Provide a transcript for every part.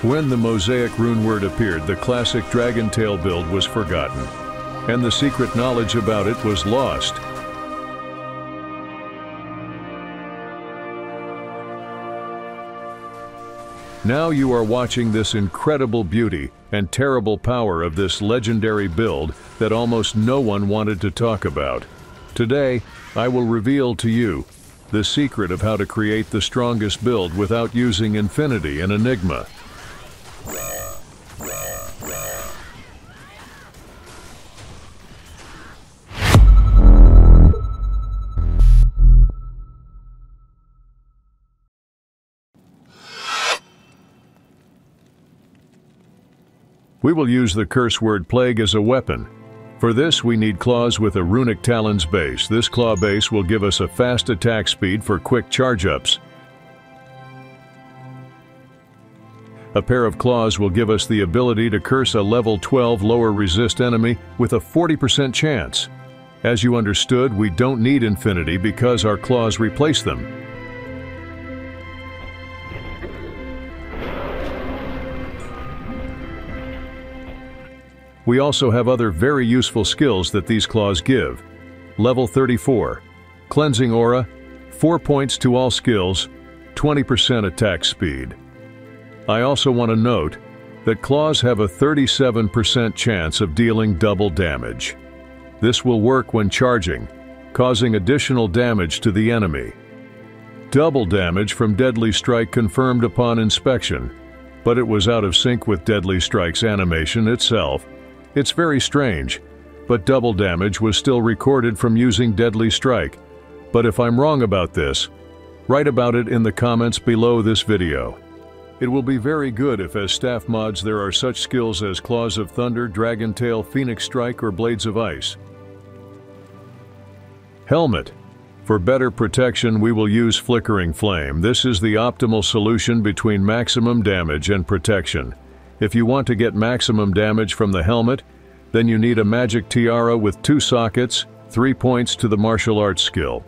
When the Mosaic rune word appeared, the classic dragon tail build was forgotten, and the secret knowledge about it was lost. Now you are watching this incredible beauty and terrible power of this legendary build that almost no one wanted to talk about. Today, I will reveal to you the secret of how to create the strongest build without using Infinity and Enigma. We will use the curse word Plague as a weapon. For this, we need claws with a runic talons base. This claw base will give us a fast attack speed for quick charge-ups. A pair of claws will give us the ability to curse a level 12 lower resist enemy with a 40% chance. As you understood, we don't need Infinity because our claws replace them. We also have other very useful skills that these claws give. Level 34, Cleansing Aura, 4 points to all skills, 20% attack speed. I also want to note that claws have a 37% chance of dealing double damage. This will work when charging, causing additional damage to the enemy. Double damage from Deadly Strike confirmed upon inspection, but it was out of sync with Deadly Strike's animation itself. It's very strange, but double damage was still recorded from using Deadly Strike. But if I'm wrong about this, write about it in the comments below this video. It will be very good if as staff mods there are such skills as Claws of Thunder, Dragon Tail, Phoenix Strike, or Blades of Ice. Helmet. For better protection, we will use Flickering Flame. This is the optimal solution between maximum damage and protection. If you want to get maximum damage from the helmet, then you need a magic tiara with 2 sockets, 3 points to the martial arts skill.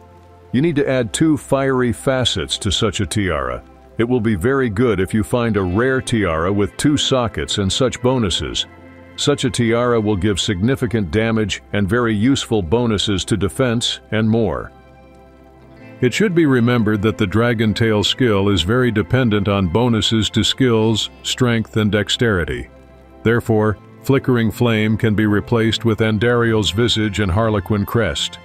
You need to add 2 fiery facets to such a tiara. It will be very good if you find a rare tiara with 2 sockets and such bonuses. Such a tiara will give significant damage and very useful bonuses to defense and more. It should be remembered that the Dragon Tail skill is very dependent on bonuses to skills, strength, and dexterity. Therefore, Flickering Flame can be replaced with Andariel's Visage and Harlequin Crest.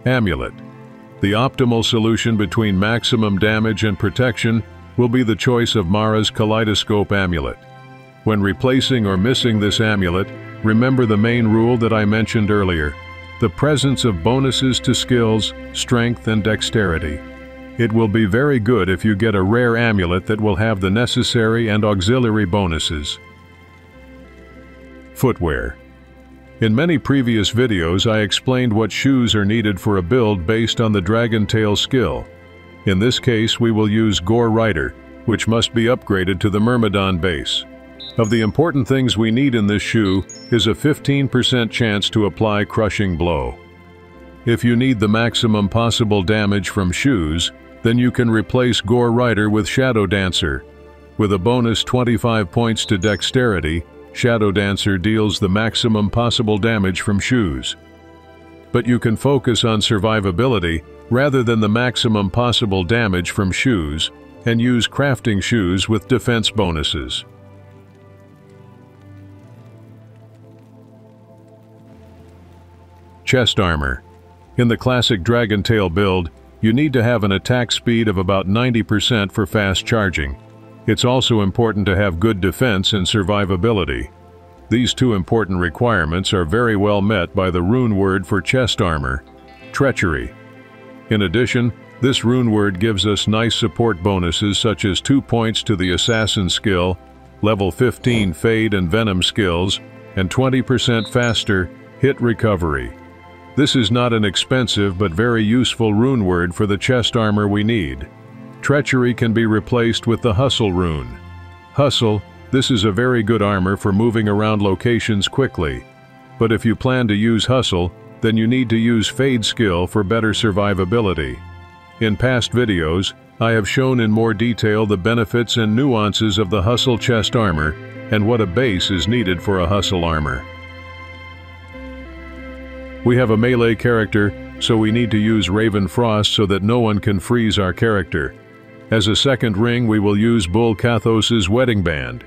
Amulet. The optimal solution between maximum damage and protection will be the choice of Mara's Kaleidoscope Amulet. When replacing or missing this amulet, remember the main rule that I mentioned earlier, the presence of bonuses to skills, strength, and dexterity. It will be very good if you get a rare amulet that will have the necessary and auxiliary bonuses. Footwear. In many previous videos I explained what shoes are needed for a build based on the Dragon Tail skill. In this case we will use Gore Rider, which must be upgraded to the Myrmidon base. Of the important things we need in this shoe is a 15% chance to apply Crushing Blow. If you need the maximum possible damage from shoes, then you can replace Gore Rider with Shadow Dancer. With a bonus 25 points to dexterity, Shadow Dancer deals the maximum possible damage from shoes. But you can focus on survivability rather than the maximum possible damage from shoes and use Crafting Shoes with defense bonuses. Chest armor. In the classic Dragon Tail build, you need to have an attack speed of about 90% for fast charging. It's also important to have good defense and survivability. These 2 important requirements are very well met by the rune word for chest armor, Treachery. In addition, this rune word gives us nice support bonuses such as 2 points to the Assassin skill, level 15 Fade and Venom skills, and 20% faster hit recovery. This is not an expensive but very useful rune word for the chest armor we need. Treachery can be replaced with the Hustle rune. Hustle, this is a very good armor for moving around locations quickly. But if you plan to use Hustle, then you need to use Fade skill for better survivability. In past videos, I have shown in more detail the benefits and nuances of the Hustle chest armor and what a base is needed for a Hustle armor. We have a melee character, so we need to use Raven Frost so that no one can freeze our character. As a second ring, we will use Bull Cathos's Wedding Band.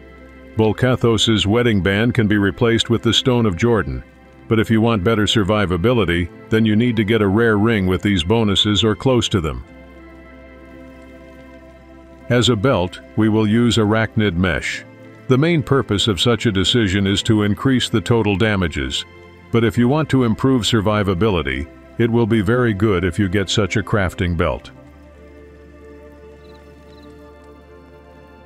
Bull Cathos's Wedding Band can be replaced with the Stone of Jordan, but if you want better survivability, then you need to get a rare ring with these bonuses or close to them. As a belt, we will use Arachnid Mesh. The main purpose of such a decision is to increase the total damages, but if you want to improve survivability, it will be very good if you get such a crafting belt.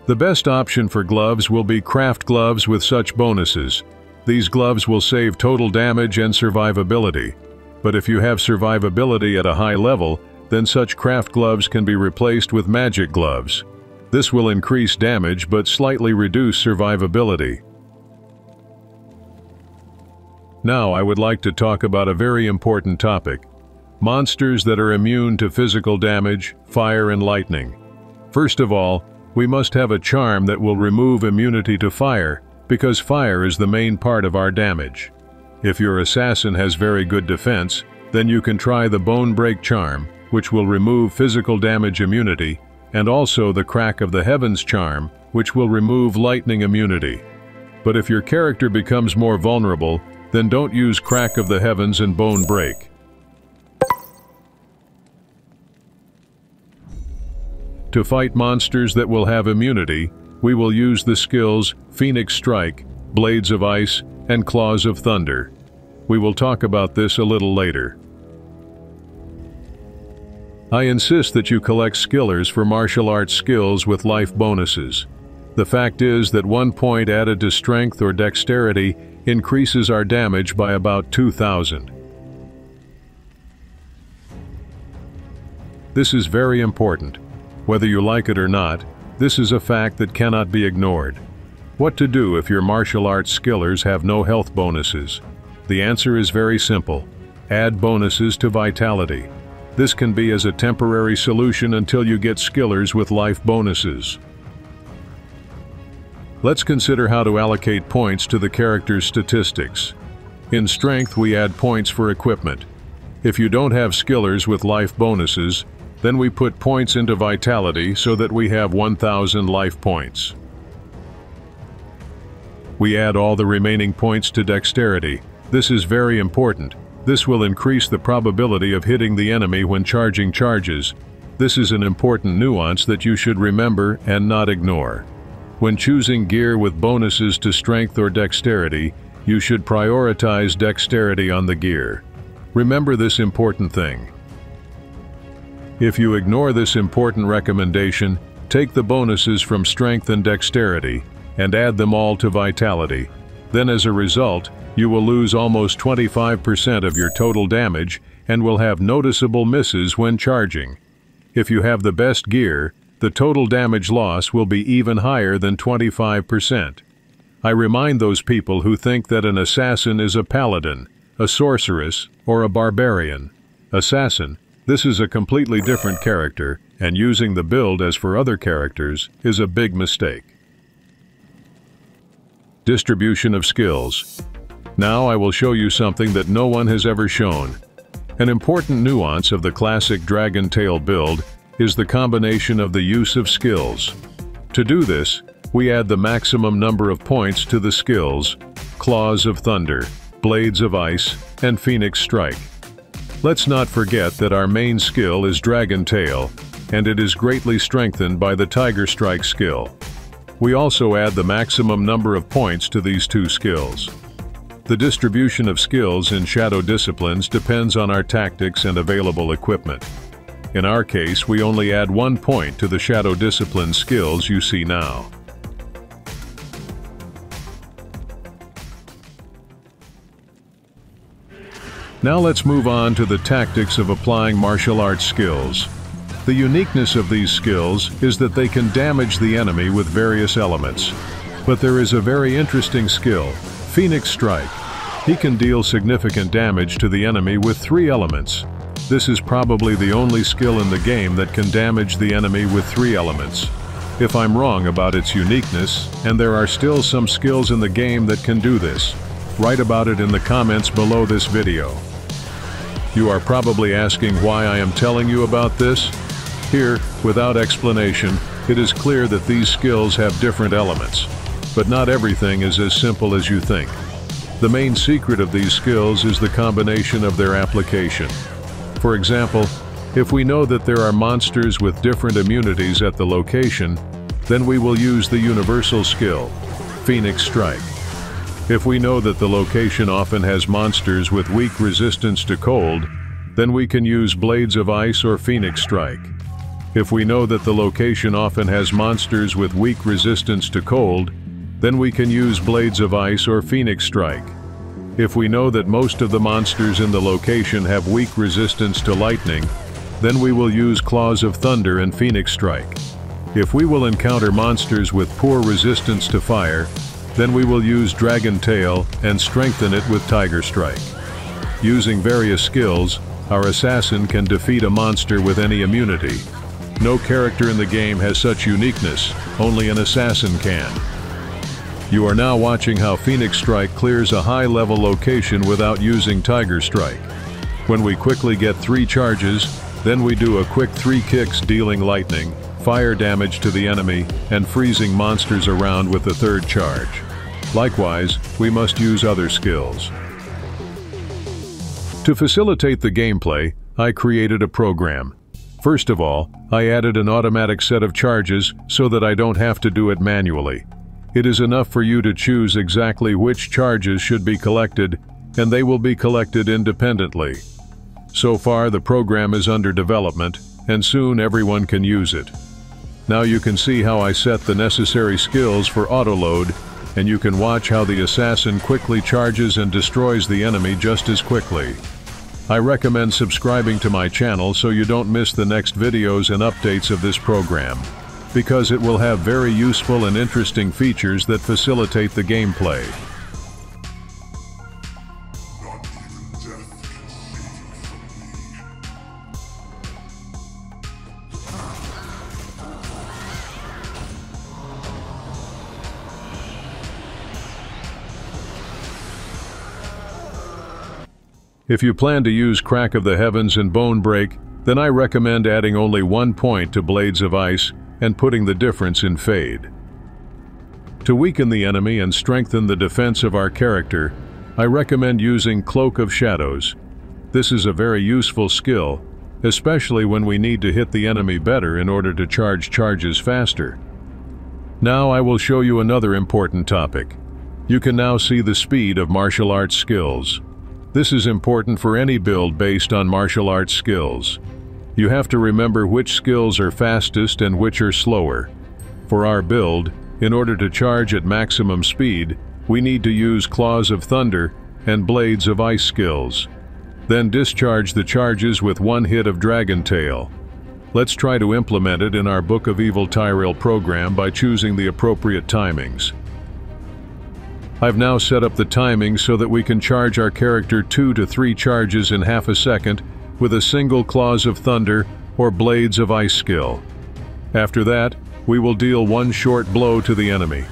The best option for gloves will be craft gloves with such bonuses. These gloves will save total damage and survivability, but if you have survivability at a high level, then such craft gloves can be replaced with magic gloves. This will increase damage but slightly reduce survivability. Now I would like to talk about a very important topic: monsters that are immune to physical damage, fire and lightning. First of all, we must have a charm that will remove immunity to fire, because fire is the main part of our damage. If your assassin has very good defense, then you can try the Bone Break charm, which will remove physical damage immunity, and also the Crack of the Heavens charm, which will remove lightning immunity. But if your character becomes more vulnerable, then don't use Crack of the Heavens and Bone Break. To fight monsters that will have immunity, we will use the skills Phoenix Strike, Blades of Ice, and Claws of Thunder. We will talk about this a little later. I insist that you collect skillers for martial arts skills with life bonuses. The fact is that 1 point added to strength or dexterity increases our damage by about 2,000. This is very important. Whether you like it or not, this is a fact that cannot be ignored. What to do if your martial arts skillers have no health bonuses? The answer is very simple. Add bonuses to vitality. This can be as a temporary solution until you get skillers with life bonuses. Let's consider how to allocate points to the character's statistics. In strength, we add points for equipment. If you don't have skillers with life bonuses, then we put points into vitality so that we have 1,000 life points. We add all the remaining points to dexterity. This is very important. This will increase the probability of hitting the enemy when charging charges. This is an important nuance that you should remember and not ignore. When choosing gear with bonuses to strength or dexterity, you should prioritize dexterity on the gear. Remember this important thing. If you ignore this important recommendation, take the bonuses from strength and dexterity and add them all to vitality. Then as a result, you will lose almost 25% of your total damage and will have noticeable misses when charging. If you have the best gear, the total damage loss will be even higher than 25%. I remind those people who think that an assassin is a paladin, a sorceress, or a barbarian. Assassin, this is a completely different character, and using the build as for other characters is a big mistake. Distribution of skills. Now I will show you something that no one has ever shown. An important nuance of the classic Dragon Tail build is the combination of the use of skills. To do this, we add the maximum number of points to the skills Claws of Thunder, Blades of Ice, and Phoenix Strike. Let's not forget that our main skill is Dragon Tail, and it is greatly strengthened by the Tiger Strike skill. We also add the maximum number of points to these two skills. The distribution of skills in Shadow Disciplines depends on our tactics and available equipment. In our case, we only add 1 point to the Shadow Discipline skills you see now. Now let's move on to the tactics of applying martial arts skills. The uniqueness of these skills is that they can damage the enemy with various elements. But there is a very interesting skill, Phoenix Strike. He can deal significant damage to the enemy with 3 elements: This is probably the only skill in the game that can damage the enemy with 3 elements. If I'm wrong about its uniqueness, and there are still some skills in the game that can do this, write about it in the comments below this video. You are probably asking why I am telling you about this. Here, without explanation, it is clear that these skills have different elements. But not everything is as simple as you think. The main secret of these skills is the combination of their application. For example, if we know that there are monsters with different immunities at the location, then we will use the universal skill, Phoenix Strike. If we know that the location often has monsters with weak resistance to cold, then we can use Blades of Ice or Phoenix Strike. If we know that the location often has monsters with weak resistance to cold, then we can use Blades of Ice or Phoenix Strike. If we know that most of the monsters in the location have weak resistance to lightning, then we will use Claws of Thunder and Phoenix Strike. If we will encounter monsters with poor resistance to fire, then we will use Dragon Tail and strengthen it with Tiger Strike. Using various skills, our assassin can defeat a monster with any immunity. No character in the game has such uniqueness, only an assassin can. You are now watching how Phoenix Strike clears a high-level location without using Tiger Strike. When we quickly get 3 charges, then we do a quick 3 kicks dealing lightning, fire damage to the enemy, and freezing monsters around with the 3rd charge. Likewise, we must use other skills. To facilitate the gameplay, I created a program. First of all, I added an automatic set of charges so that I don't have to do it manually. It is enough for you to choose exactly which charges should be collected, and they will be collected independently. So far, the program is under development, and soon everyone can use it. Now you can see how I set the necessary skills for autoload, and you can watch how the assassin quickly charges and destroys the enemy just as quickly. I recommend subscribing to my channel so you don't miss the next videos and updates of this program, because it will have very useful and interesting features that facilitate the gameplay. If you plan to use Crack of the Heavens and Bone Break, then I recommend adding only 1 point to Blades of Ice and putting the difference in Fade. To weaken the enemy and strengthen the defense of our character, I recommend using Cloak of Shadows. This is a very useful skill, especially when we need to hit the enemy better in order to charge charges faster. Now I will show you another important topic. You can now see the speed of martial arts skills. This is important for any build based on martial arts skills. You have to remember which skills are fastest and which are slower. For our build, in order to charge at maximum speed, we need to use Claws of Thunder and Blades of Ice skills. Then discharge the charges with 1 hit of Dragon Tail. Let's try to implement it in our Book of Evil Tyrell program by choosing the appropriate timings. I've now set up the timing so that we can charge our character 2 to 3 charges in half a second with a single Claws of Thunder or Blades of Ice skill. After that, we will deal 1 short blow to the enemy.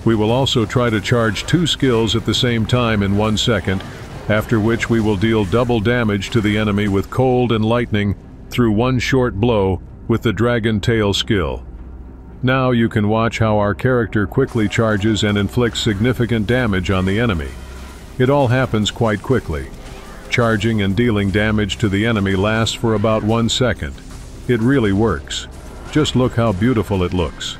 We will also try to charge 2 skills at the same time in 1 second, after which we will deal double damage to the enemy with Cold and Lightning through 1 short blow with the Dragon Tail skill. Now you can watch how our character quickly charges and inflicts significant damage on the enemy. It all happens quite quickly. Charging and dealing damage to the enemy lasts for about 1 second. It really works. Just look how beautiful it looks.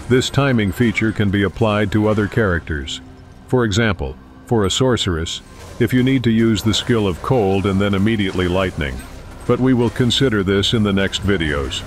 This timing feature can be applied to other characters. For example, for a sorceress, if you need to use the skill of Cold and then immediately Lightning. But we will consider this in the next videos.